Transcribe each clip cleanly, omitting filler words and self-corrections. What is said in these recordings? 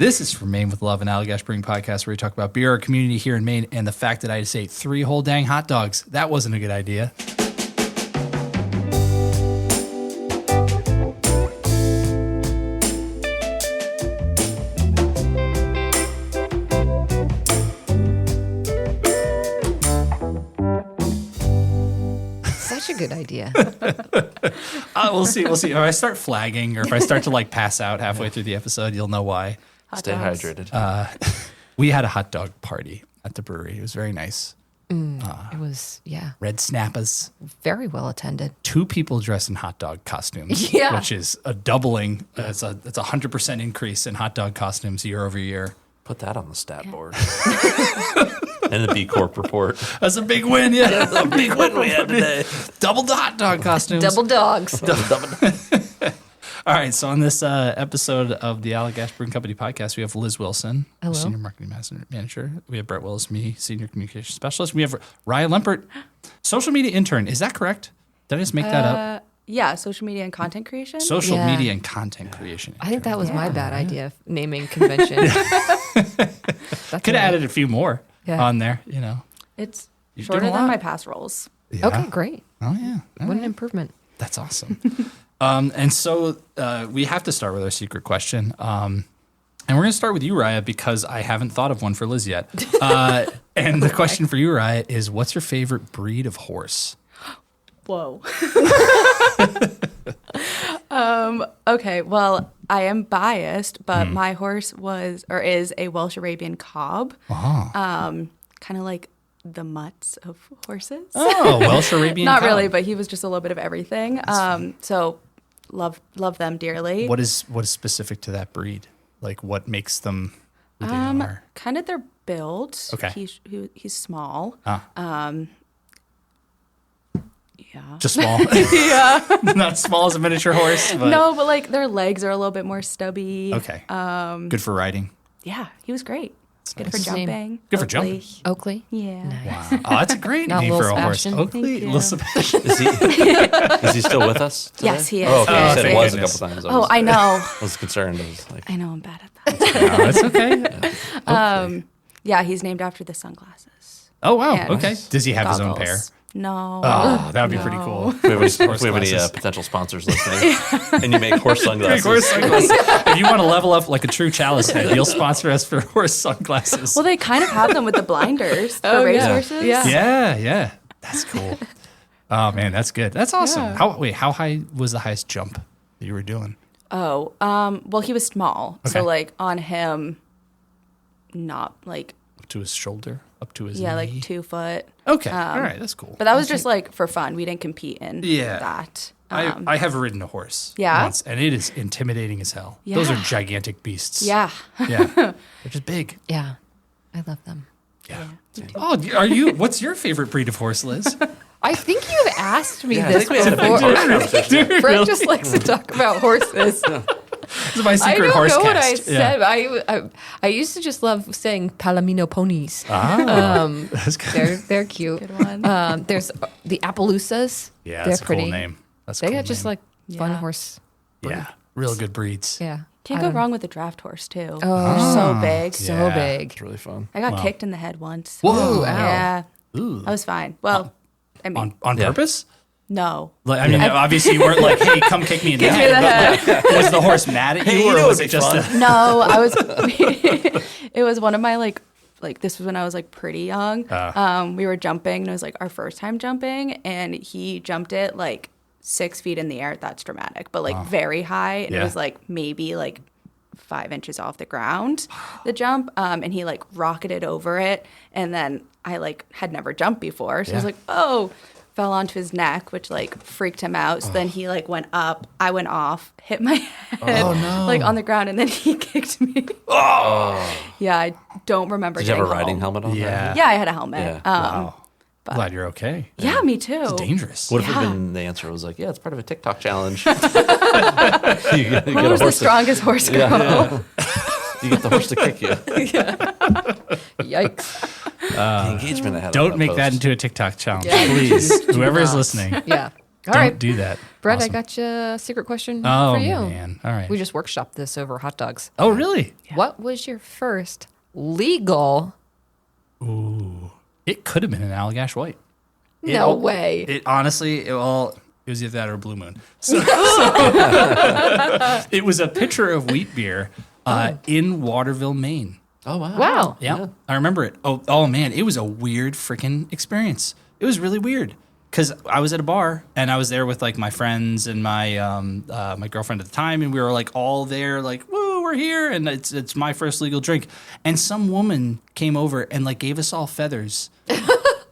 This is From Maine with Love, an Allagash Brewing podcast where we talk about beer, our community here in Maine, and the fact that I just ate 3 whole dang hot dogs. That wasn't a good idea. Such a good idea. We'll see. If I start flagging or if I start to like pass out halfway through the episode, you'll know why. Stay hydrated. We had a hot dog party at the brewery. It was very nice. It was, Red Snappas. very well attended. 2 people dressed in hot dog costumes, Yeah. which is a doubling. It's a 100% increase in hot dog costumes year over year. Put that on the stat board. And the B Corp report. That's a big win, yeah. That's a big win we had today. Double the hot dog costumes. Double dogs. All right, so on this episode of the Allagash Brewing Company podcast, we have Liz Wilson, Hello. Senior Marketing Manager. We have Brett Willis, me, Senior Communications Specialist. We have Ryan Lempert, Social Media Intern. Is that correct? Did I just make that up? Yeah, social media and content creation. Social Yeah. media and content creation. I think that was my Yeah. bad idea, naming convention. Could have added a few more Yeah. on there, you know. It's You're shorter doing a than lot. my past roles. Yeah. Okay, great. Oh, yeah. All What right. an improvement. That's awesome. And so we have to start with our secret question. And we're going to start with you, Raya, because I haven't thought of one for Liz yet. And the question for you, Raya, is what's your favorite breed of horse? Whoa. Okay, well, I am biased, but my horse is a Welsh Arabian cob. Kind of like the mutts of horses. Oh, Welsh Arabian Not cow. really, but he was just a little bit of everything. So love them dearly. What is specific to that breed? Like what makes them who they are? Kind of their build. Okay. He's small. Yeah. Just small. Yeah. Not small as a miniature horse, but No, but like their legs are a little bit more stubby. okay. Good for riding. Yeah, he was great. Good for What's his name? jumping. Good for Oakley. jumping. Oakley. Yeah. Nice. Wow. Oh, that's a great Not name Lil for a horse. Sebastian? Oakley, Thank you. Lil Sebastian. Is he still with us today? Yes, he is. Oh, okay. Oh, You said thank it was goodness. a couple times. Oh, I know. I was concerned. I was like, I know I'm bad at that. No, it's okay. Yeah, he's named after the sunglasses. Oh, wow. And Okay. Does he have his own pair? goggles. No. Oh, that would be pretty cool. if we have any, Horse if we have any glasses. potential sponsors listening, and you make horse sunglasses. Horse sunglasses. If you want to level up like a true chalice head, you'll sponsor us for horse sunglasses. Well, they kind of have them with the blinders for racehorses. Yeah. Yeah. That's cool. Oh man, that's good. That's awesome. Yeah. How high was the highest jump that you were doing? Oh, well, he was small. Okay. So, like, on him, not like, Up to his shoulder? Up to his yeah, knee? like 2 foot. Okay. All right, that's cool. But that was just like for fun. We didn't compete in Yeah. that. I have ridden a horse Yeah? once, and it is intimidating as hell. Those are Yeah. gigantic beasts. Yeah. Yeah. They're just big. Yeah, I love them. Yeah. Oh, are you? What's your favorite breed of horse, Liz? I think you've asked me Yeah, I this think we had a big before. horse conversation. Brett just likes to talk about horses. This is my I secret don't horse know what cast. I said. I used to just love saying Palomino ponies. That's good. They're cute. Good one. There's the Appaloosas. Yeah, they're that's a pretty. cool name. That's a They cool got just name. like fun Yeah. horse. Yeah, real good breeds. Yeah. Can't I go don't- wrong with a draft horse, too. Oh. They're so big. So Yeah. big. It's really fun. I got Wow. kicked in the head once. Whoa. Ow. Yeah. Ooh. I was fine. Well, I mean, On Yeah. purpose? no. Like, I mean, obviously you weren't like, "Hey, come kick me in the Kick me in head." the but, like, was the horse mad at you, Hey, you or know was it'd it be just fun. a? No, I was. It was one of my like this was when I was like pretty young. We were jumping, and it was like our first time jumping, and he jumped it like 6 feet in the air. That's dramatic, but like very high, and Yeah. it was like maybe like 5 inches off the ground, the jump, and he like rocketed over it, and then I like had never jumped before, so I was Yeah. like, oh. Fell onto his neck, which like freaked him out. So then he like went up. I went off, hit my head like on the ground, and then he kicked me. Yeah, I don't remember. Did you have a getting riding home. helmet on? Yeah. Yeah, I had a helmet. Yeah. Wow. Glad you're okay. Yeah, me too. It's dangerous. What if Yeah. the answer was like, yeah, it's part of a TikTok challenge? you get Who a was the horse to- strongest horse girl? Yeah. You get the horse to kick you. Yikes. The engagement I had. on Don't make that post. into a TikTok challenge, Yeah. please. Whoever is not. listening. Yeah. All Don't right. do that. Brett, Awesome. I got you a secret question Oh, for you. man. All right. We just workshopped this over hot dogs. Oh, really? What was your first legal? It could have been an Allagash White. No way. It honestly, it was either that or Blue Moon. So it was a pitcher of wheat beer in Waterville, Maine. Oh, wow. Wow. Yeah, I remember it. Oh man, it was a weird freaking experience. It was really weird because I was at a bar and I was there with like my friends and my my girlfriend at the time, and we were like all there, like, woo, we're here, and it's my first legal drink. And some woman came over and like gave us all feathers,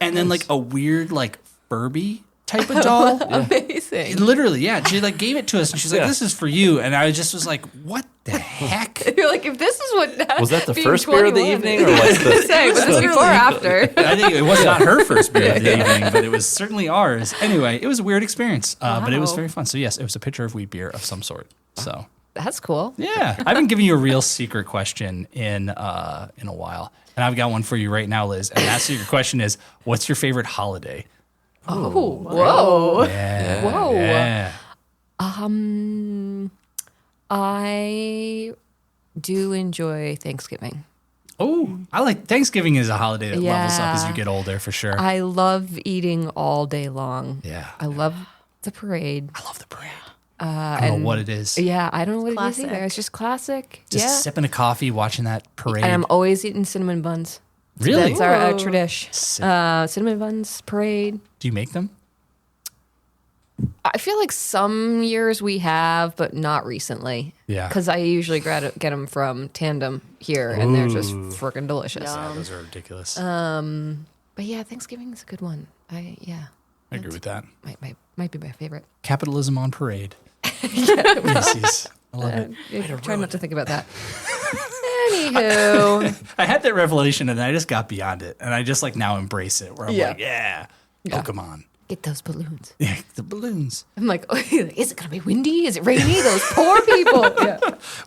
and then like a weird like Furby type of doll. Amazing. Literally, yeah. She like gave it to us, and she's like, "This is for you." And I just was like, "What the heck?" You're like, if this is what Was that the being first beer of the 21 evening, is. or like the? Say, was this before or after? I think it was not her first beer of the evening, but it was certainly ours. Anyway, it was a weird experience, but it was Wow. very fun. So yes, it was a pitcher of wheat beer of some sort. So That's cool. yeah, I haven't given you a real secret question in a while, and I've got one for you right now, Liz. And that secret question is, what's your favorite holiday? Oh, whoa. Yeah, Whoa. yeah. I do enjoy Thanksgiving. Oh, I like Thanksgiving is a holiday that levels up as Yeah. you get older, for sure. I love eating all day long. Yeah. I love the parade. I love the parade. I don't know what it is. Yeah, I don't know what it is Classic. either. It's just classic. Just yeah. sipping a coffee, watching that parade. And I'm always eating cinnamon buns. Really? That's our Ooh. tradition. Cinnamon buns, parade. Do you make them? I feel like some years we have, but not recently. Yeah. Because I usually get them from Tandem here, and they're just freaking delicious. Yeah, those are ridiculous. But yeah, Thanksgiving is a good one. I agree with that. might be my favorite. Capitalism on parade. Macy's. I love it. Try not to think about that. Anywho, I had that revelation and I just got beyond it. And I just like now embrace it where I'm Yeah. like, yeah, Pokemon. get those balloons. Yeah, the balloons. I'm like, oh, is it gonna be windy? Is it rainy? Those poor people. Yeah.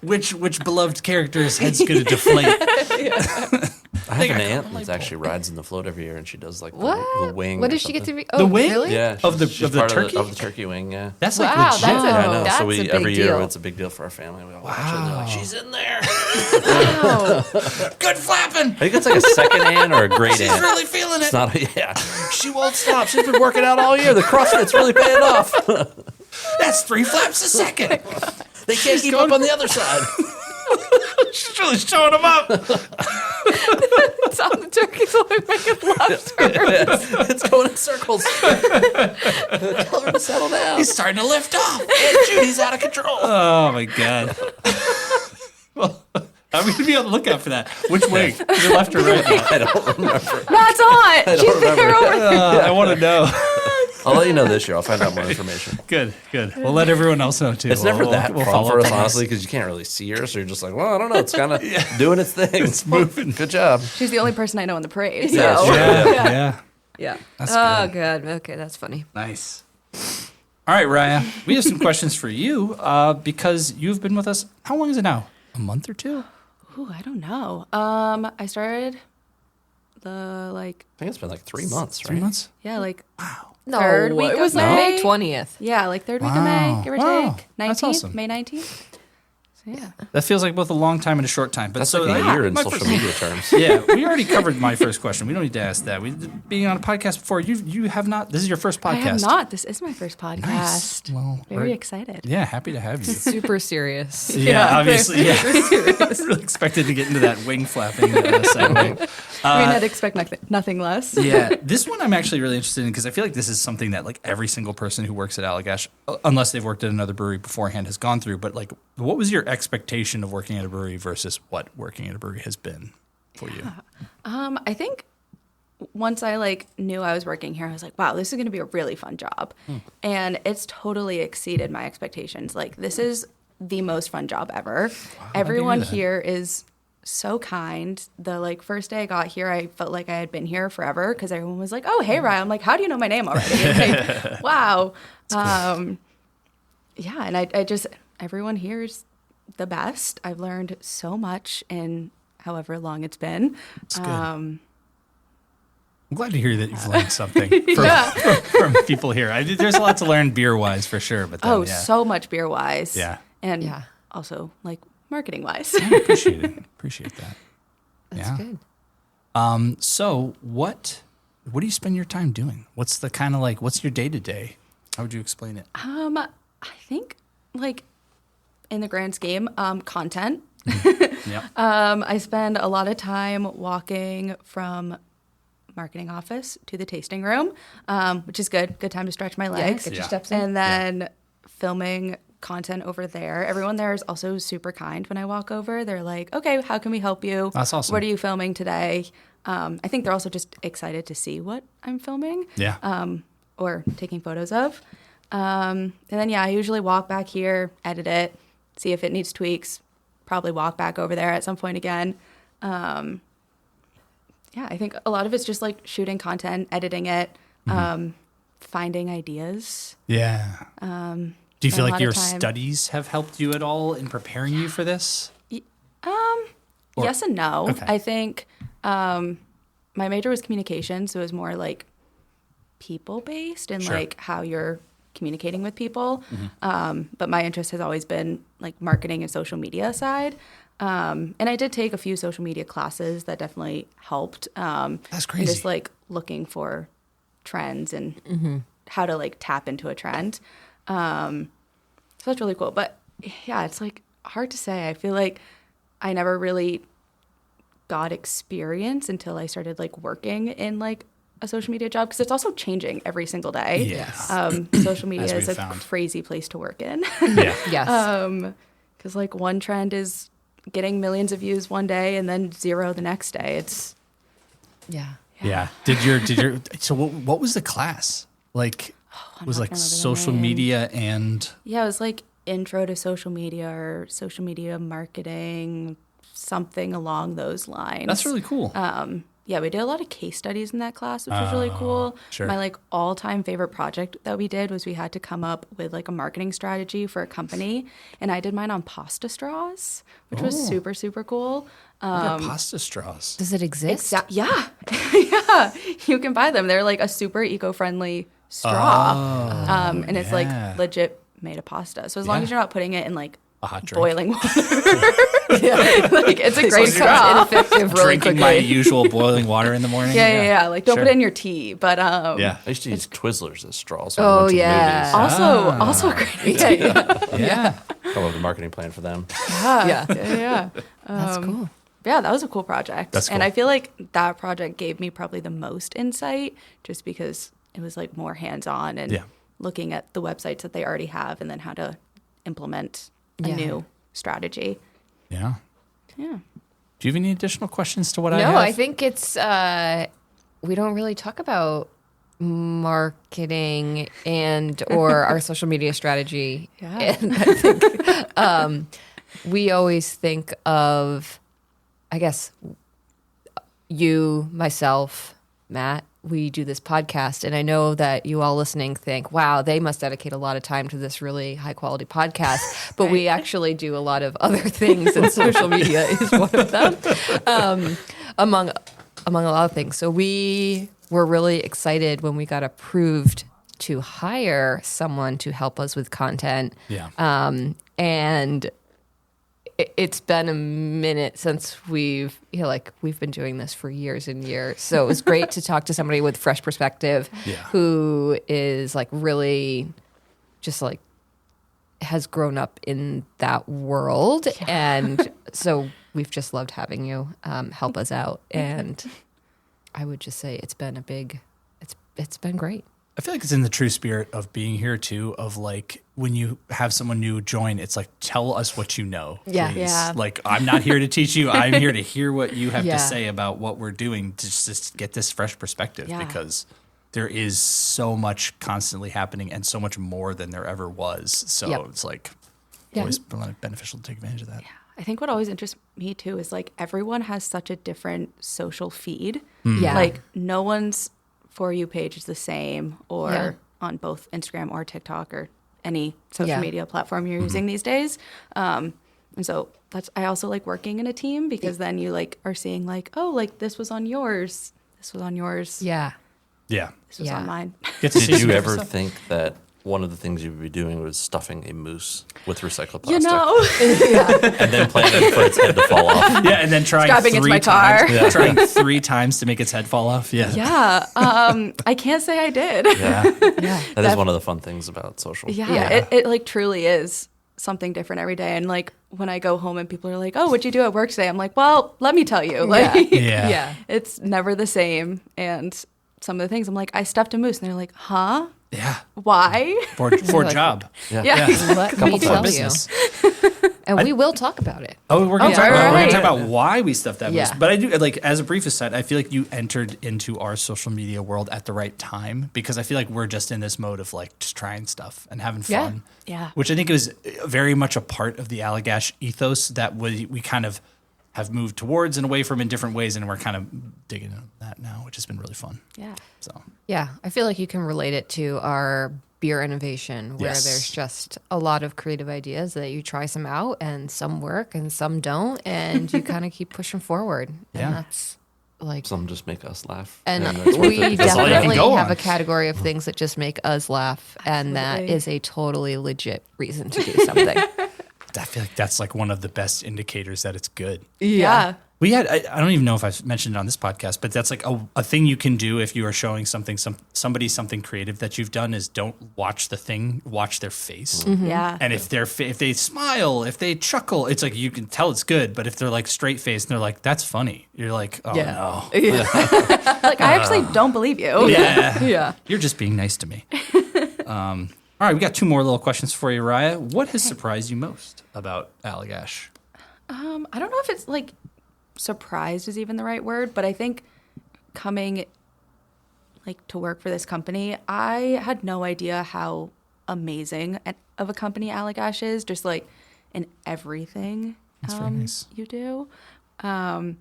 Which beloved character's head's going to deflate? I have an aunt that actually rides in the float every year, and she does like the What? wing. What or does she get to something. be? Oh, The wing? Really? Yeah, Of the- she's of the part turkey? of the turkey wing. Yeah. That's like Wow, legit. that's Yeah, I know. That's So a we big every year deal. it's a big deal for our family. We all watch it. And they're like, she's in there. Wow. Good flapping. I think it's like a second aunt or a great She's aunt. really feeling it. It's not. Yeah, she won't stop. She's been working out all year. The CrossFit's really paying off. That's 3 flaps a second. They can't keep up on the other side. She's really showing them up. It's on the turkey's like making lobster. It's going in circles. Tell her to settle down. He's starting to lift off. And Judy's out of control. Oh my god. Well, I'm going to be on the lookout for that. Which way? Is it left or right? I don't remember. That's on. She's remember. there over there. I want to know. I'll let you know this year. I'll find out more information. Good. We'll let everyone else know too. It's never that we'll fun follow for up us, on honestly, because you can't really see her. So you're just like, well, I don't know. It's kind of doing its thing. It's moving. Good job. She's the only person I know in the parade. Yeah, So. sure. Yeah. Yeah. That's Oh, good. Okay, that's funny. Nice. All right, Raya. We have some questions for you because you've been with us. How long is it now? A month or two? Ooh, I don't know. I started I think it's been like 3 months, right? 3 months? No, Third week it was of May May? 20th. third week of Wow. May, give or Wow. take. That's 19th, awesome. May 19th. So yeah. That feels like both a long time and a short time. But That's so like a year in my social first- media terms. Yeah, we already covered my first question. We don't need to ask that. Being on a podcast before, you have not. This is your first podcast. I have not. This is my first podcast. Nice. Well, Very excited. Yeah, happy to have you. Super serious. Yeah, obviously. Yeah, really expected to get into that wing flapping segue. I mean, I'd expect nothing less. Yeah, this one I'm actually really interested in because I feel like this is something that like every single person who works at Allagash, unless they've worked at another brewery beforehand, has gone through. But like, what was your expectation of working at a brewery versus what working at a brewery has been for you? I think once I knew I was working here, I was like, wow, this is going to be a really fun job. And it's totally exceeded my expectations. Like, this is the most fun job ever. Everyone that. here is so kind. The first day I got here, I felt like I had been here forever because everyone was like, oh, hey, Ryan. I'm like, how do you know my name already? It's like, wow. Yeah, and I just, everyone here is the best. I've learned so much in however long it's been. It's good. I'm glad to hear that you've learned something from people here. There's a lot to learn beer-wise for sure. But then, so much beer-wise. Yeah. And also, like, marketing-wise. I appreciate that. That's good. So what do you spend your time doing? What's the kind of like, what's your day-to-day? How would you explain it? I think, like, in the grand scheme, content. Yep. I spend a lot of time walking from marketing office to the tasting room, which is good. Good time to stretch my legs. Get your steps in. And then filming content over there. Everyone there is also super kind when I walk over. They're like, okay, how can we help you? That's awesome. What are you filming today? I think they're also just excited to see what I'm filming. Yeah. Or taking photos of. And then, I usually walk back here, edit it, see if it needs tweaks, probably walk back over there at some point again. I think a lot of it's just like shooting content, editing it, finding ideas. Yeah. Do you feel like your time. studies have helped you at all in preparing you for this? Yes and no. Okay. I think my major was communication, so it was more like people-based and Sure. like how you're communicating with people. But my interest has always been like marketing and social media side. And I did take a few social media classes that definitely helped. That's crazy. And just like looking for trends and how to like tap into a trend. So that's really cool. But yeah, it's like hard to say. I feel like I never really got experience until I started like working in like a social media job, because it's also changing every single day. Yes. Social media As is a we've found. crazy place to work in. Yeah. Yes. Because like one trend is getting millions of views one day and then 0 the next day. It's yeah. Yeah. So what was the class? Like, was like remember the social name. media and it was like intro to social media or social media marketing, something along those lines. that's really cool. We did a lot of case studies in that class, which was really cool. Sure. My like all-time favorite project that we did was we had to come up with like a marketing strategy for a company, and I did mine on pasta straws, which was super, super cool. What are pasta straws? Does it exist? Yeah, you can buy them. They're like a super eco-friendly straw, and it's like legit made of pasta. So as long as you're not putting it in like A hot drink. boiling water, like it's a great It's straw. ineffective really Drinking quickly. my usual boiling water in the morning. Yeah. Like don't Sure. put it in your tea, but Yeah. I used to use Twizzlers as straws. When Oh, I went to the yeah. movies. also a great idea. Yeah. Come up with a marketing plan for them. Yeah. Yeah. That's cool. Yeah, that was a cool project. That's And cool. I feel like that project gave me probably the most insight, just because it was like more hands-on and Yeah. looking at the websites that they already have and then how to implement a Yeah. new strategy. Yeah. Yeah. Do you have any additional questions to what I No, have? I think it's we don't really talk about marketing and or our social media strategy. Yeah. And I think we always think of, I guess, you, myself, Matt, we do this podcast, and I know that you all listening think, wow, they must dedicate a lot of time to this really high quality podcast, but we actually do a lot of other things, and social media is one of them, among a lot of things. So we were really excited when we got approved to hire someone to help us with content. Yeah. And it's been a minute since we've been doing this for years and years. So it was great to talk to somebody with fresh perspective who is like really just like has grown up in that world. And so we've just loved having you help us out. And I would just say it's been it's been great. I feel like it's in the true spirit of being here too, of like when you have someone new join, it's like, tell us what you know. Yeah. Please. Yeah. Like, I'm not here to teach you. I'm here to hear what you have Yeah. to say about what we're doing to just get this fresh perspective, Yeah. because there is so much constantly happening and so much more than there ever was. So Yep. it's like Yeah. always beneficial to take advantage of that. I think what always interests me too is like everyone has such a different social feed. Yeah. Like no one's For You page is the same, or Yeah. on both Instagram or TikTok or any social Yeah. media platform you're using these days. And so I also like working in a team, because then you like are seeing like, oh, like this was on yours this was on yours. Yeah. Yeah. This was Yeah. on mine. Get to see Did some you different ever stuff. think that one of the things you would be doing was stuffing a moose with recycled plastic? You know, And then planning for its head to fall off. Yeah, and then trying Strapping it to three my car. times, trying 3 times to make its head fall off. Yeah. yeah. I can't say I did. Yeah. Yeah. That is one of the fun things about social. Yeah, Yeah. It like truly is something different every day. And like when I go home and people are like, "Oh, what'd you do at work today?" I'm like, "Well, let me tell you." Like, Yeah. Yeah. it's never the same. And some of the things I'm like, "I stuffed a moose," and they're like, "Huh? Yeah. Why?" For like- job. Yeah. Yeah. Let Couple me for tell you. business. And we will talk about it. Oh, we're going to right, talk, right, we're gonna right. talk about why we stuffed that moose. Yeah. But I do, like, as a brief aside, I feel like you entered into our social media world at the right time because I feel like we're just in this mode of, like, just trying stuff and having Yeah. fun. Yeah. Which I think was very much a part of the Allagash ethos that we kind of have moved towards and away from in different ways. And we're kind of digging into that now, which has been really fun. Yeah. So, Yeah. I feel like you can relate it to our beer innovation where Yes. there's just a lot of creative ideas that you try some out and some work and some don't. And you kind of keep pushing forward. Yeah. And that's like, Some just make us laugh. and that's worth we it. That's all you can definitely go have on. a category of things that just make us laugh. And that Absolutely. is a totally legit reason to do something. I feel like that's like one of the best indicators that it's good. Yeah. We had, I don't even know if I've mentioned it on this podcast, but that's like a thing you can do if you are showing somebody something creative that you've done is don't watch the thing, watch their face. Yeah. And if if they smile, if they chuckle, it's like you can tell it's good. But if they're like straight faced and they're like, that's funny, you're like, oh Yeah. no. Like, I actually don't believe you. Yeah. Yeah. You're just being nice to me. All right, we got 2 more little questions for you, Raya. What has surprised you most about Allagash? I don't know if it's like surprised is even the right word, but I think coming like to work for this company, I had no idea how amazing of a company Allagash is, just like in everything That's very nice. you do. I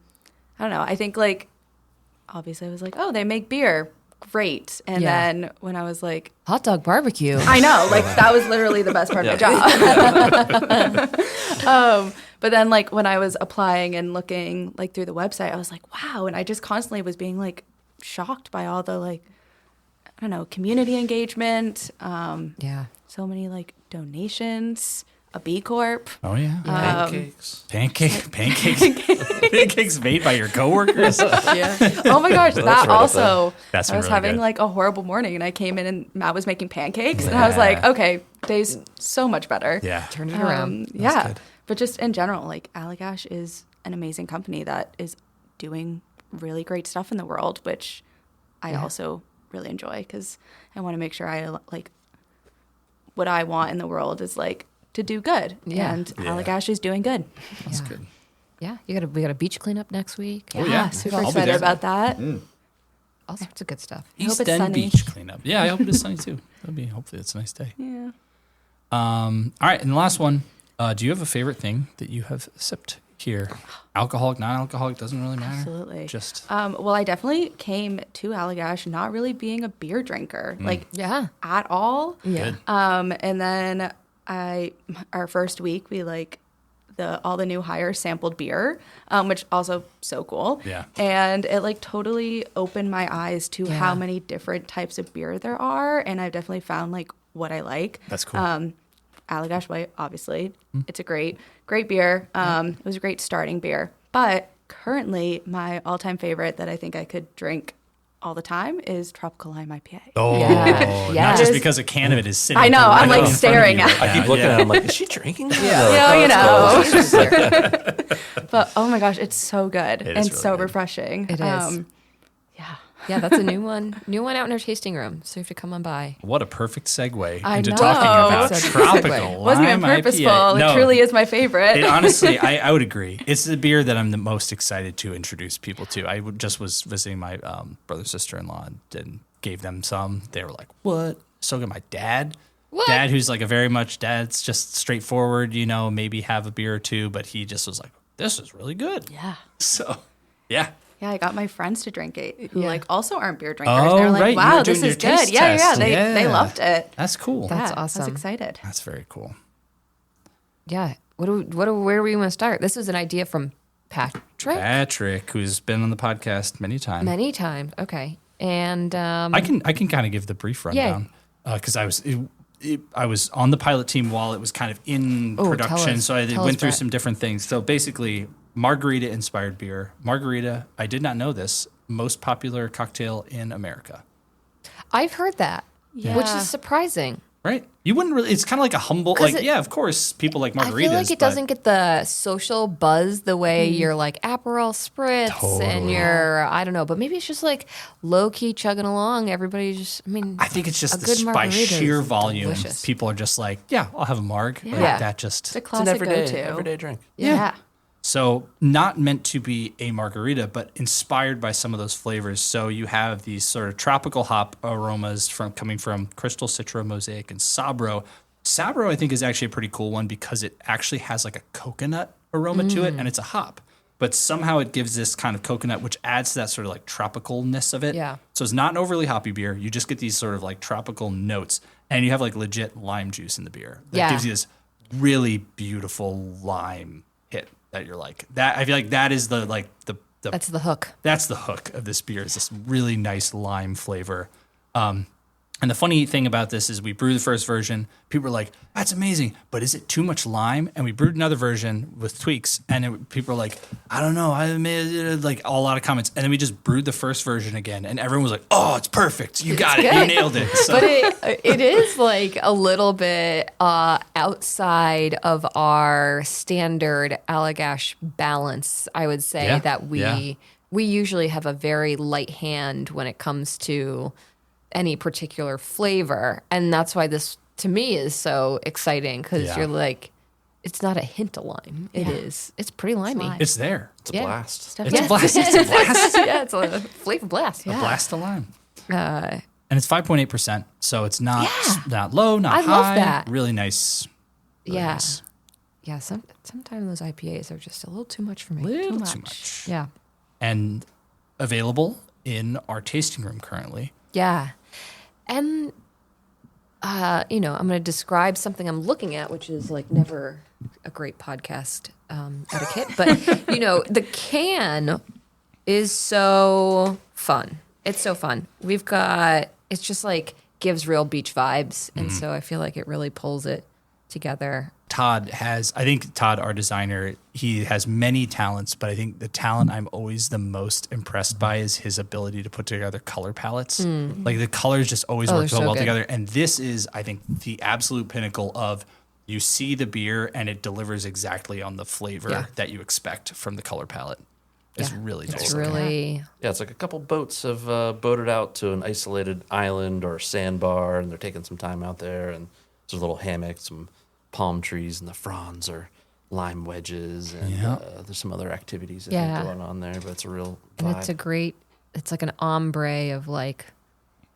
don't know. I think like obviously I was like, oh, they make beer. Great. And Yeah. then when I was like, Hot dog barbecue. I know, like that was literally the best part of the job. But then like when I was applying and looking like through the website, I was like, wow. And I just constantly was being like shocked by all the like, I don't know, community engagement, Yeah. so many like donations, a B Corp. Oh, yeah. Pancakes. Pancakes made by your coworkers. Yeah. Oh my gosh, that right up also. That's I been was really having good. like a horrible morning and I came in and Matt was making pancakes and I was like, Yeah. okay, day's so much better. Yeah. Turn it around. Yeah. good. But just in general, like Allagash is an amazing company that is doing really great stuff in the world, which I also really enjoy because I want to make sure I like what I want in the world is like to do good. Yeah. And Yeah. Allagash is doing good. That's Yeah. good. Yeah. We got a beach cleanup next week. Oh, yeah. Super I'll be excited there. about that. All sorts of good stuff. I hope East it's End sunny. Beach cleanup. Yeah, I hope it is sunny too. Hopefully it's a nice day. Yeah. All right, and the last one. Do you have a favorite thing that you have sipped here? Alcoholic, non-alcoholic, doesn't really matter. Absolutely. Just Well, I definitely came to Allagash not really being a beer drinker, like Yeah. at all. Yeah. good. And then our first week, we like all the new hires sampled beer, which also so cool. Yeah. And it like totally opened my eyes to Yeah. how many different types of beer there are. And I've definitely found like what I like. That's cool. Allagash White, obviously. It's a great beer. It was a great starting beer. But currently, my all-time favorite that I think I could drink all the time is Tropical Lime IPA. Oh, Yeah. not just Yes. because a can of it is sitting. I know, I'm, like, in front of staring you at right I now. keep looking Yeah. at it. I'm like, is she drinking? Yeah. You know. Let's go. But oh my gosh, it's so good It is and really so good. refreshing. It is. Yeah. Yeah, that's a new one. New one out in our tasting room. So you have to come on by. What a perfect segue I into know. talking about It's a Tropical segue. Lime Wasn't even IPA. purposeful. No, It truly is my favorite. It honestly, I would agree. It's the beer that I'm the most excited to introduce people to. Just was visiting my brother, sister-in-law, and gave them some. They were like, "What?" So good. My dad, What? who's like dad's just straightforward. Maybe have a beer or two, but he just was like, "This is really good." yeah. So, yeah. Yeah, I got my friends to drink it who Yeah. like also aren't beer drinkers. Oh, They're like, right. You were wow, doing this your is good. taste Yeah, test. They Yeah. loved it. That's cool. That's Yeah, I awesome. was excited. That's very cool. Yeah. Where do we want to start? This was an idea from Patrick, who's been on the podcast many times. Many times. Okay. And I can kind of give the brief rundown because I was on the pilot team while it was kind of in production, so I went through some different things. So basically, margarita inspired beer. Margarita, I did not know this, most popular cocktail in America. I've heard that, which is surprising. Right? You wouldn't really, it's kind of like a humble, of course, people like margaritas. I feel like it doesn't get the social buzz the way you're like Aperol Spritz and you're, I don't know, but maybe it's just like low key chugging along. Everybody just, I think it's just by sheer volume, people are just like, yeah, I'll have a marg. Yeah. Like that just, it's a classic go-to. Everyday drink. Yeah. So not meant to be a margarita, but inspired by some of those flavors. So you have these sort of tropical hop aromas coming from Crystal, Citra, Mosaic, and Sabro. Sabro, I think, is actually a pretty cool one because it actually has like a coconut aroma to it, and it's a hop. But somehow it gives this kind of coconut, which adds to that sort of like tropicalness of it. Yeah. So it's not an overly hoppy beer. You just get these sort of like tropical notes, and you have like legit lime juice in the beer. That gives you this really beautiful lime hit. That you're like that. I feel like that is the That's the hook. That's the hook of this beer. Is this really nice lime flavor. And the funny thing about this is we brewed the first version. People were like, "That's amazing, but is it too much lime?" And we brewed another version with tweaks, and people were like, "I don't know." I made like a lot of comments, and then we just brewed the first version again, and everyone was like, "Oh, it's perfect! You got it! You nailed it!" So. But it is like a little bit outside of our standard Allagash balance. I would say that we usually have a very light hand when it comes to any particular flavor, and that's why this to me is so exciting because you're like, it's not a hint of lime. It's pretty limey. It's there. It's a blast. It's a blast. It's a blast. Yeah, it's a flavor blast. A blast of lime. And it's 5.8%, so it's not low, not high. I love that. Really nice. Really nice. Yeah. Sometimes those IPAs are just a little too much for me. Little too much. Yeah. And available in our tasting room currently. Yeah. And, I'm going to describe something I'm looking at, which is like never a great podcast etiquette. But, the can is so fun. It's so fun. It's just like gives real beach vibes. And so I feel like it really pulls it together. Todd, our designer, he has many talents, but I think the talent I'm always the most impressed by is his ability to put together color palettes. Like the colors just always work so well together. And this is, I think, the absolute pinnacle of you see the beer and it delivers exactly on the flavor that you expect from the color palette. It's really nice. It's really... Yeah, it's like a couple boats have boated out to an isolated island or sandbar, and they're taking some time out there, and there's a little hammock, some palm trees, and the fronds are lime wedges, and there's some other activities I think going on there, but it's a real vibe. And it's like an ombre of like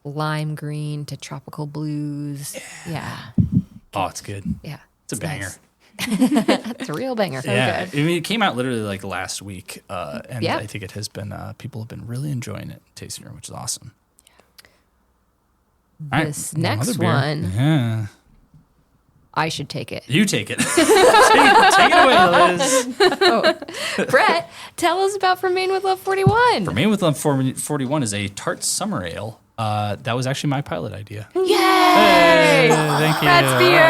lime green to tropical blues. Yeah. Oh, it's good. Yeah. It's a banger. Nice. It's a real banger. Yeah. I mean, it came out literally like last week, and I think it has been, people have been really enjoying it, tasting room, which is awesome. This next one. Yeah. I should take it. You take it. Take it away, Liz. Brett, tell us about From Maine with Love 41. From Maine with Love 41 is a Tart Summer Ale. That was actually my pilot idea. Yay! Hey, thank you. That's beer.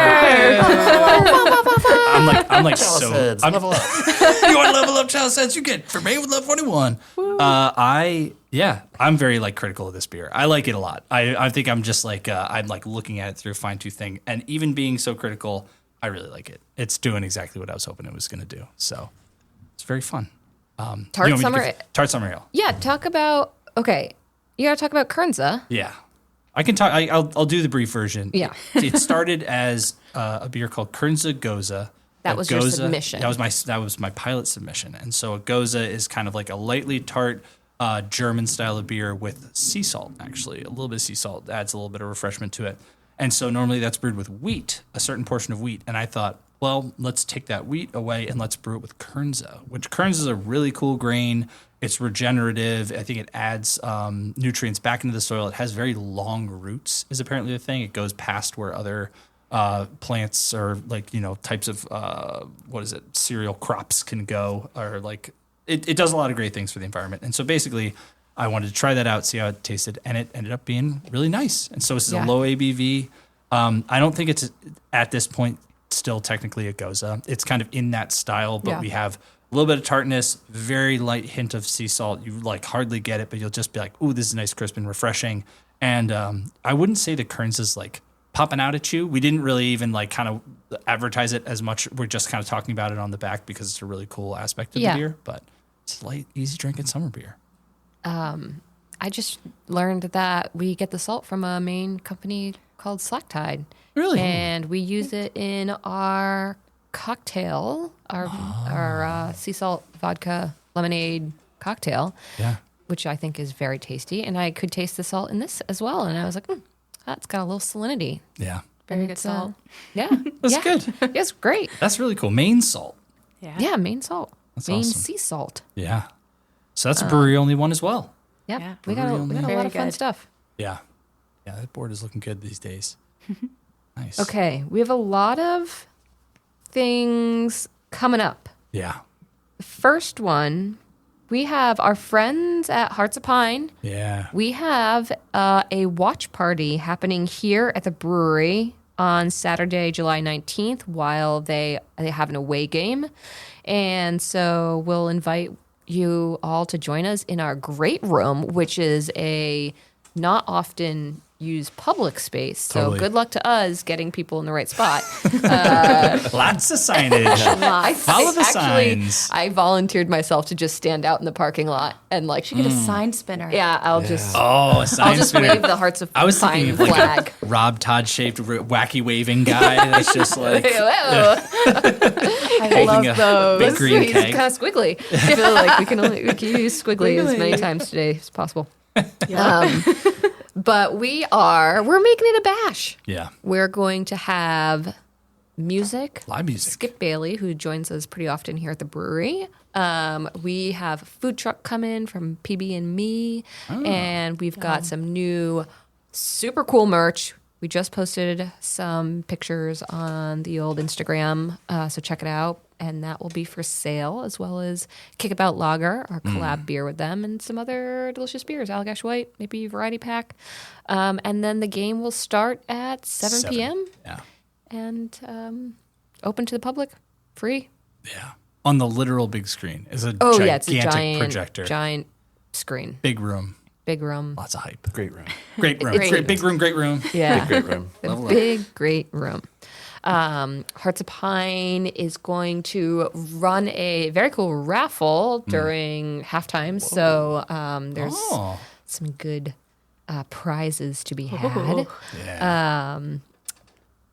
I'm like so. Heads, level up. You want to level up Chalice Heads? You get From Maine with Love 41. I'm very like critical of this beer. I like it a lot. I think I'm just like I'm like looking at it through a fine-tooth thing, and even being so critical, I really like it. It's doing exactly what I was hoping it was going to do. So it's very fun. Tart Summer Ale. Yeah, talk about. Okay, you got to talk about Kernza. Yeah, I can talk. I'll do the brief version. Yeah, it started as a beer called Kernza Goza. That was your submission. That was my pilot submission, and so a Goza is kind of like a lightly tart German style of beer with sea salt. Actually, a little bit of sea salt adds a little bit of refreshment to it. And so normally that's brewed with wheat, a certain portion of wheat. And I thought, well, let's take that wheat away and let's brew it with Kernza, which Kernza is a really cool grain. It's regenerative. I think it adds nutrients back into the soil. It has very long roots, is apparently the thing. It goes past where other plants or like, types of, cereal crops can go, or like it does a lot of great things for the environment. And so basically, I wanted to try that out, see how it tasted, and it ended up being really nice. And so this is a low ABV. I don't think it's at this point still technically a Goza. It's kind of in that style, but we have a little bit of tartness, very light hint of sea salt. You like hardly get it, but you'll just be like, ooh, this is nice, crisp, and refreshing. And I wouldn't say the Kearns is like popping out at you. We didn't really even like kind of advertise it as much. We're just kind of talking about it on the back because it's a really cool aspect of the beer, but it's light, easy drinking summer beer. I just learned that we get the salt from a Maine company called Slack Tide. Really? And we use it in our cocktail, our sea salt vodka lemonade cocktail, which I think is very tasty. And I could taste the salt in this as well. And I was like, that's got a little salinity. Yeah. Very good salt. Yeah. That's good. It's great. That's really cool. Maine salt. Yeah, Maine salt. That's Maine awesome. sea salt. Yeah. So that's a brewery only one as well. Yep. Yeah. We got a lot Very of fun good. stuff. Yeah. Yeah, that board is looking good these days. Nice. Okay, we have a lot of things coming up. Yeah. The first one, we have our friends at Hearts of Pine. Yeah. We have a watch party happening here at the brewery on Saturday, July 19th, while they have an away game. And so we'll invite you all to join us in our great room, which is a not often used public space. Totally. So good luck to us getting people in the right spot. Lots of signage. Follow the signs. I volunteered myself to just stand out in the parking lot and like Get a sign spinner. yeah, I'll just Oh, a sign I'll just spinner. wave the Hearts of I was thinking Pine of like flag. a Rob Todd shaped wacky waving guy that's just like Whoa. I holding love a those. big green He's keg. kind of squiggly. I feel like we can use squiggly as many times today as possible. But we're making it a bash. Yeah. We're going to have music. Live music. Skip Bailey, who joins us pretty often here at the brewery. We have a food truck coming from PB and Me, and we've got some new super cool merch. We just posted some pictures on the old Instagram, so check it out. And that will be for sale, as well as Kickabout Lager, our collab beer with them, and some other delicious beers, Allagash White, maybe variety pack. And then the game will start at 7 p.m. Yeah. and open to the public, free. Yeah. On the literal big screen is a It's a gigantic projector. giant screen, Big room. big room. Lots of hype. Great room. Great room. Great. Big room, great room. Yeah, Great room. big, great room. Hearts of Pine is going to run a very cool raffle during halftime. So there's Oh. some good prizes to be had. Yeah.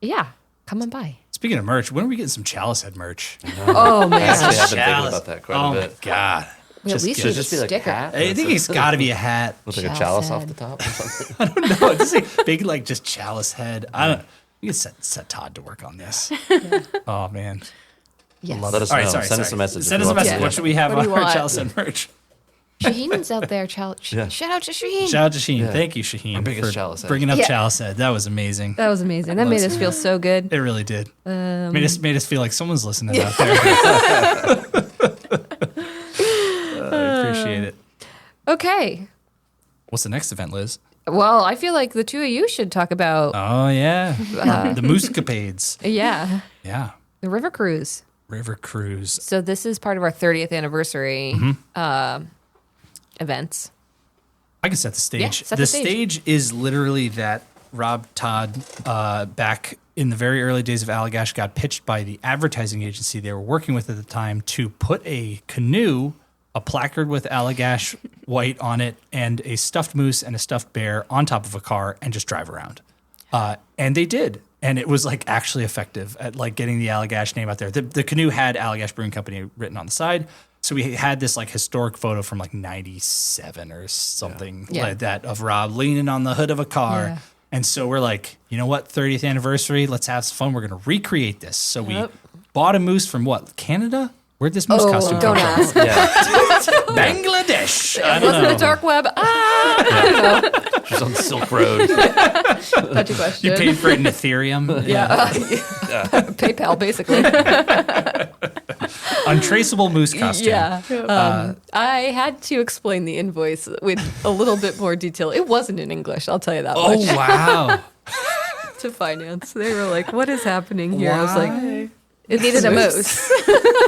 Yeah, come on by. Speaking of merch, when are we getting some Chalice Head merch? Oh man, Actually, I've been thinking Chalice. about that quite Oh a my bit. God. we at least Should need it a just be like a sticker. hat? I think it's got to be a hat. With like a Chalice chalice off head. the top or something. No, it's a big, like, just Chalice Head. I don't. You can set Todd to work on this. Oh man. Yes. Let us All right, know. sorry. Send us a message. Send if us a you want message. to. What should we have What do on you our want? Chalice Head merch? Shaheen's out there. Shout out to Shaheen. Shout out to Sheen. Yeah. Thank you, Shaheen, Our biggest for Chalice Head. bringing up Yeah. Chalice Head. That was amazing. That was amazing. That made us feel so good. It really did. Made us feel like someone's listening out there. I appreciate it. Okay. What's the next event, Liz? Well, I feel like the two of you should talk about Oh yeah, the Moosecapades. yeah, Yeah, the river cruise. River Cruise. So this is part of our 30th anniversary events. I can set the stage. Yeah, set the the stage. stage is literally that Rob Todd, back in the very early days of Allagash, got pitched by the advertising agency they were working with at the time to put a canoe, a placard with Allagash White on it, and a stuffed moose and a stuffed bear on top of a car and just drive around. And they did. And it was like actually effective at like getting the Allagash name out there. The canoe had Allagash Brewing Company written on the side. So we had this like historic photo from like 97 or something Yeah. like that of Rob leaning on the hood of a car. Yeah. And so we're like, you know what? 30th anniversary. Let's have some fun. We're going to recreate this. So we Yep. bought a moose from what? Canada? Where'd this moose costume don't come ask. Yeah. from? Bangladesh. I don't Wasn't know. the dark web? She's on Silk Road. That's a question. You paid for it in Ethereum. PayPal, basically. Untraceable moose costume. Yeah. I had to explain the invoice with a little bit more detail. It wasn't in English, I'll tell you that Oh, much. wow. To finance. They were like, what is happening here? I was like, It needed a moose.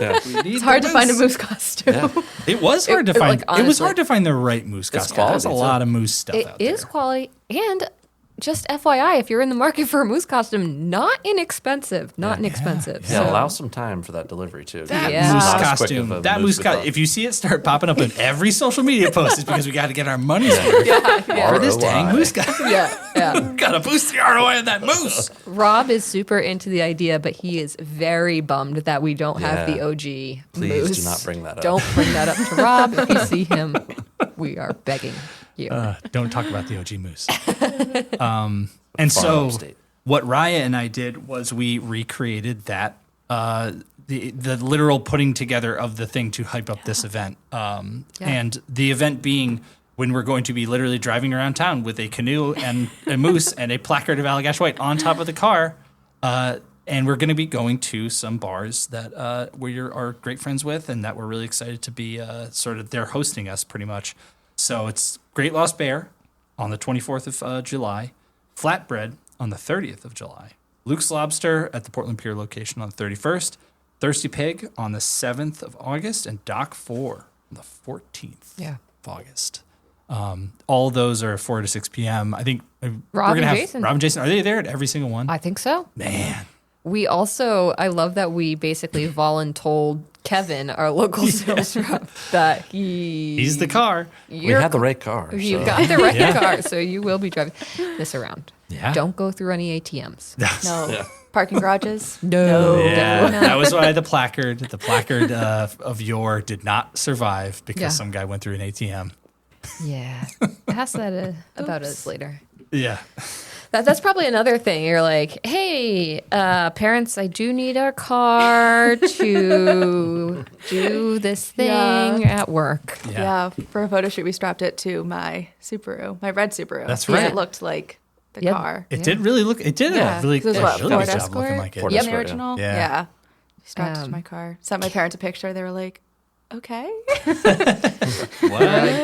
Yeah. It's hard to find a moose costume. Yeah. It was hard to find. like, It was honestly, hard to find the right moose costume. There's a quality, lot too. of moose stuff It out there. is quality. And just FYI, if you're in the market for a moose costume, not inexpensive. Not inexpensive. Yeah, So- allow some time for that delivery too. That Yeah. moose Not as quick costume. of a That moose we costume. thought. If you see it start popping up in every social media post, it's because we got to get our money's worth for this dang ROI. moose costume. yeah. Got to boost the ROI of that moose. Rob is super into the idea, but he is very bummed that we don't have Yeah. the OG Please moose. do not bring that up. Don't bring that up to Rob. If you see him, we are begging you. Don't talk about the OG moose. And Far so, upstate. what Raya and I did was we recreated that the literal putting together of the thing to hype up this event. And the event being when we're going to be literally driving around town with a canoe and a moose and a placard of Allagash White on top of the car. And we're going to be going to some bars that we are great friends with and that we're really excited to be sort of, they're hosting us pretty much. So it's Great Lost Bear on the 24th of July, Flatbread on the 30th of July, Luke's Lobster at the Portland Pier location on the 31st, Thirsty Pig on the 7th of August, and Dock 4 on the 14th of August. All of those are 4 to 6 p.m. I think we're Rob going to and have Jason. Rob and Jason. Are they there at every single one? I think so. Man. We also, I love that we basically voluntold Kevin, our local sales rep, that He's the car. We had the right car. You so- got the right car, so you will be driving this around. Yeah. Don't go through any ATMs. No. Yeah. Parking garages? No. Yeah, No. that was why the placard of your did not survive because Yeah. some guy went through an ATM. Yeah. Ask that about us later. Yeah. That's probably another thing. You're like, hey, parents, I do need a car to do this thing Yeah. at work. Yeah. For a photo shoot, we strapped it to my Subaru, my red Subaru. That's because right. It looked like the Yep. car. It did really look. It did Yeah. a really, This was a what, really Ford good job looking Escort? like it. Ford Yep. Escort, The original? yeah. Yeah. Strapped it to Um, my car. Sent my parents a picture. They were like, okay.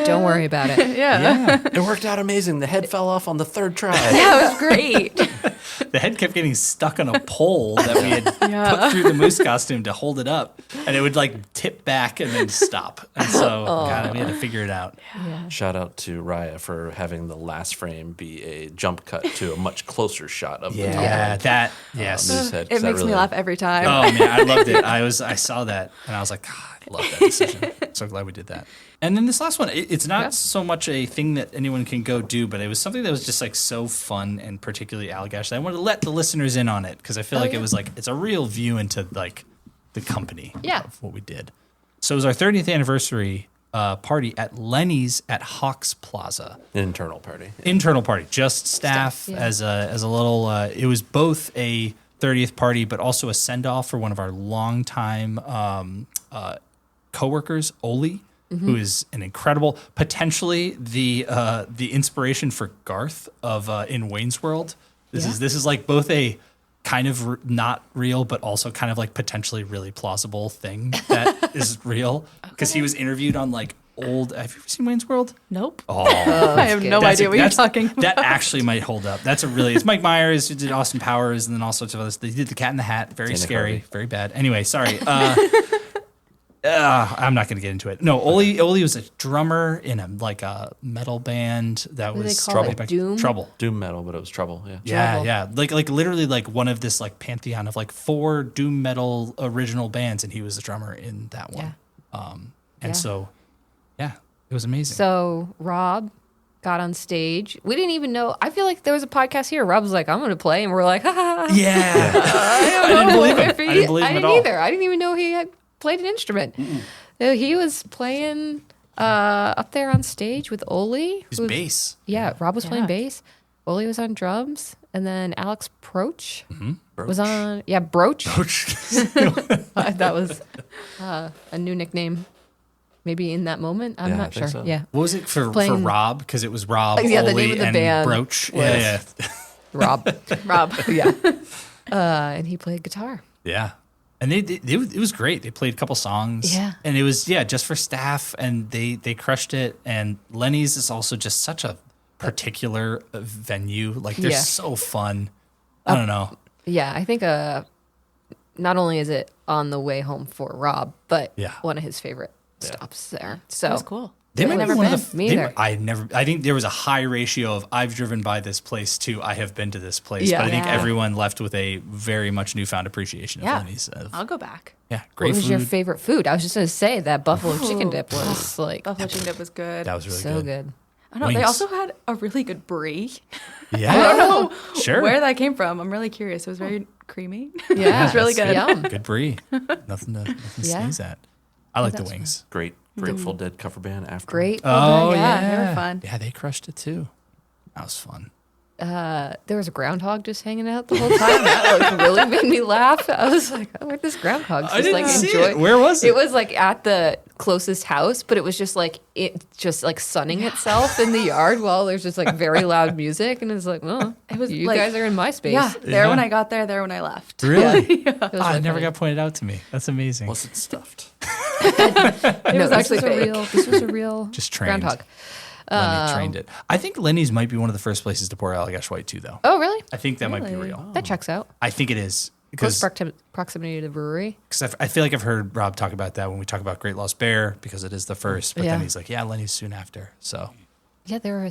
Don't worry about it. Yeah. It worked out amazing. The head fell off on the third try. That was great. The head kept getting stuck on a pole that we had Yeah. put through the moose costume to hold it up, and it would like tip back and then stop. And so, God, we had to figure it out. Shout out to Raya for having the last frame be a jump cut to a much closer shot of the top. Yeah, that yes. Moose head, 'cause It that makes me really- laugh every time. Oh man, I loved it. I saw that and I was like, God, I love that decision. So glad we did that. And then this last one, it's not so much a thing that anyone can go do, but it was something that was just like so fun and particularly Allagash that I wanted to let the listeners in on it because I feel like it was like it's a real view into like the company of what we did. So it was our 30th anniversary party at Lenny's at Hawks Plaza. Internal party. Internal party, just staff as a little. It was both a 30th party, but also a send off for one of our longtime coworkers, Oli, who is an incredible, potentially the inspiration for Garth of in Wayne's World. This is like both a kind of not real, but also kind of like potentially really plausible thing that is real because he was interviewed on like old. Have you ever seen Wayne's World? Nope. Oh, I have no idea what you're talking about. That actually might hold up. That's a really. It's Mike Myers who did Austin Powers and then all sorts of others. They did The Cat in the Hat. Very Dana scary. Carvey. Very bad. Anyway, sorry. I'm not going to get into it. No, Oli was a drummer in a metal band that What do was they call it? Trouble. Doom? Trouble. Doom metal, but it was trouble. Yeah. Yeah, Trouble. yeah. Like literally like one of this like pantheon of like 4 doom metal original bands, and he was the drummer in that one. And so, yeah, it was amazing. So Rob got on stage. We didn't even know. I feel like there was a podcast here. Rob was like, I'm going to play. And we're like, ha ha ha. yeah. I didn't believe him. I didn't believe him at all. either. I didn't even know he had played an instrument. He was playing up there on stage with Oli. His who's- Bass. Yeah, Rob was playing Yeah. bass. Oli was on drums. And then Alex Proch was Broach. on. Yeah, Broach. That was a new nickname. Maybe in that moment. I'm Yeah, I not think sure. so. Yeah. What was it for Playing- Rob? Because it was Rob, Yeah, the Oli, name of the and band Broach. was- Yeah. Rob. Rob. Yeah. And he played guitar. Yeah. And it was great. They played a couple songs. Yeah. And it was, just for staff, and they crushed it. And Lenny's is also just such a particular venue. Like, they're so fun. I don't know. Yeah, I think not only is it on the way home for Rob, but one of his favorite stops there. So That's cool. They might never be one been. of the, Me they- either. I think there was a high ratio of I've driven by this place to I have been to this place. Yeah. But I think Yeah. everyone left with a very much newfound appreciation of Yeah. Lenny's. I'll go back. Yeah, what great was food. your favorite food? I was just going to say that buffalo chicken dip was like Buffalo chicken dip was good. That was really so good. good. I don't know. They Wings. also had a really good brie. Yeah. I don't know Sure. where that came from. I'm really curious. It was very creamy. Yeah, it was really that's good. Yum. Good brie. Nothing to Yeah. sneeze at. I like the that's wings. Great Grateful Dead cover band after. Great. Oh, yeah, they were fun. Yeah, they crushed it too. That was fun. There was a groundhog just hanging out the whole time. That like really made me laugh. I was like, oh, where'd this groundhog just like enjoy? it. Where was it? It was like at the closest house, but it was just like sunning itself in the yard while there's just like very loud music, and it's like, well, It was you like- guys are in my space. Yeah, there Yeah. when I got there, there when I left. Really? It was Oh, really it never funny. got pointed out to me. That's amazing. Was it stuffed? It was actually fake. This was a real Just trained. groundhog. Lenny trained it. I think Lenny's might be one of the first places to pour Allagash White too, though. Oh, really? I think that might be Really? real. That checks out. I think it is Close because proximity to the brewery. I feel like I've heard Rob talk about that when we talk about Great Lost Bear because it is the first, but Yeah. then he's like, yeah, Lenny's soon after. So Yeah, they're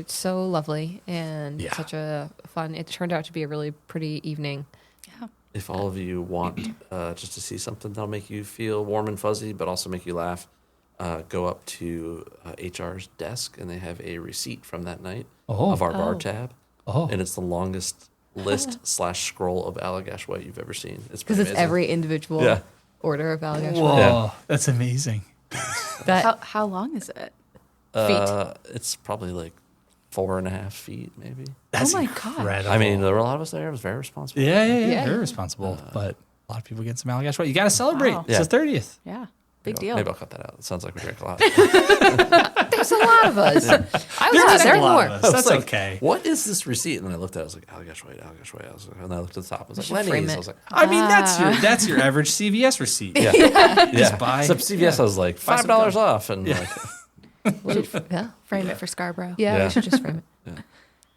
so lovely and Yeah. such a fun. It turned out to be a really pretty evening. If all of you want just to see something that'll make you feel warm and fuzzy, but also make you laugh, go up to HR's desk, and they have a receipt from that night of our bar tab. Oh. And it's the longest list / scroll of Allagash White you've ever seen. It's Because pretty it's amazing. every individual Yeah. order of Allagash. whoa, Yeah. that's amazing. That How long is it? It's probably like 4.5 feet, maybe. That's my God. incredible. I mean, there were a lot of us there. It was very responsible. yeah, very Yeah. responsible. But a lot of people get some Allagash White. You got to celebrate. Wow. It's Yeah. the 30th. Yeah, big Maybe deal. Maybe I'll cut that out. It sounds like we drank a lot. there's a lot of us. I was There is expecting a lot more. of us. I was That's like, okay. What is this receipt? And then I looked at it. I was like, Allagash White, Allagash White. And then I looked at the top. I was like, should frame Lenny's. it. I was like, I mean, that's your average CVS receipt. yeah. Just buy. Except CVS, I was like, Buy some $5 gum. off. And like, Yeah, Frame it for Scarborough. yeah, Yeah. we should just frame it.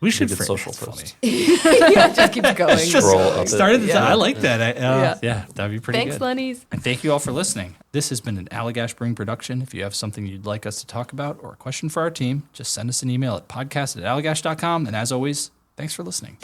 We should did frame social that's first. funny. Yeah, it just keeps going. Just Scroll up it. Start at the Yeah. top. I like that. Yeah. Yeah, that'd be pretty Thanks, good. Lenny's. And thank you all for listening. This has been an Allagash Brewing production. If you have something you'd like us to talk about or a question for our team, just send us an email at podcast@allagash.com. And as always, thanks for listening.